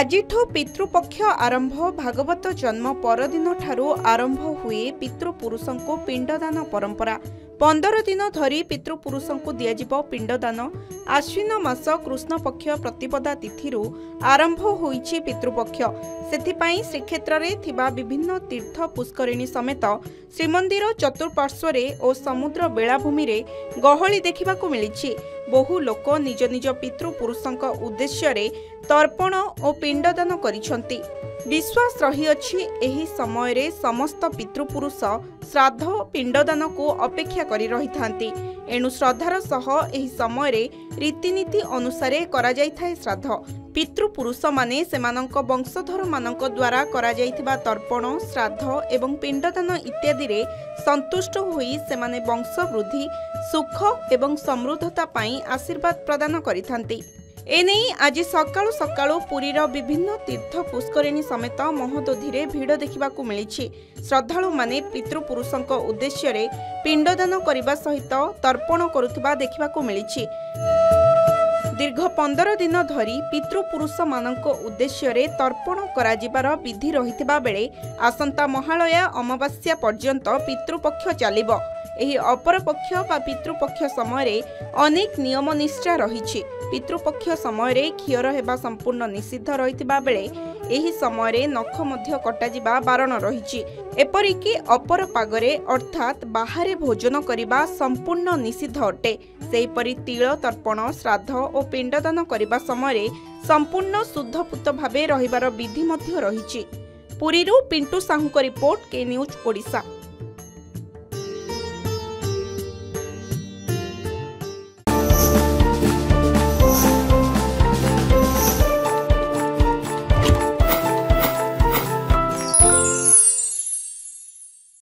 आजिठु पितृपक्ष आरंभ। भागवत जन्म परदिन ठारू आरंभ हुए पितृपुरुषों को पिंडदान परंपरा। 15 दिन धरी पितृपुरुषों को दियाजिबो पिंडदान। आश्विन मास कृष्ण पक्ष प्रतिपदा तिथि आरंभ होईछि पितृपक्ष। सेथिपाई श्रीक्षेत्र रे थिबा विभिन्न तीर्थ पुष्करिणी समेत श्रीमंदिर चतुर्पार्श्वरे और समुद्र बेलाभूमि रे गहली देखिबाकू मिलिछि। बहु लोक निज निज पितृपुरुषों उद्देश्य रे तर्पण और पिंडदान करिसंती। विश्वास रही अछि एही समय रे समस्त पितृपुरुष श्राद्ध पिंडदान को अपेक्षा करि रहिथांती। एणु श्रद्धार सह एही समय रे रीतिनीति अनुसार करा जायथाय श्राद्ध। पितृपुरुष माने सेमानंक वंशधर मानंक द्वारा करा जायथिबा तर्पण श्राद्ध एवं पिंडदान इत्यादि रे संतुष्ट होई सेमाने वंश वृद्धि सुख एवं समृद्धता पाई आशीर्वाद प्रदान करिथांती। एने आज सकाळु सकाळु पुरीर विभिन्न तीर्थ पुष्करिणी समेत महोदधि भिड़ देखा मिली। श्रद्धालु माने पितृपुरुषों उद्देश्य रे पिंडदान करने सहित तर्पण करुवा देखा मिली। दीर्घ 15 दिन धरी पितृपुरुष मानक उद्देश्य रे तर्पण कराजिबार विधि रहिथिबा बेले आसंता महालया अमावास्या पर्यंत पितृपक्ष चलिबो। एही अपर पक्ष बा पितृपक्ष समय अनेक नियम निष्ठा रही। पितृपक्ष समय क्षीर हेबा संपूर्ण निषिद्ध रहिथिबा बेले एही समय नख मध्य कटाजिबा बारण रही। एपरिकी अपर पागरे अर्थात बाहरे भोजन करिबा संपूर्ण निषिद्ध अटे। सेहीपरि तिल तर्पण श्राद्ध और पिंडदान करिबा समय संपूर्ण शुद्धपूत भावे रहिबार विधि मध्य रही। पुरीरू पिंटू साहूक रिपोर्ट, के न्यूज ओडिशा।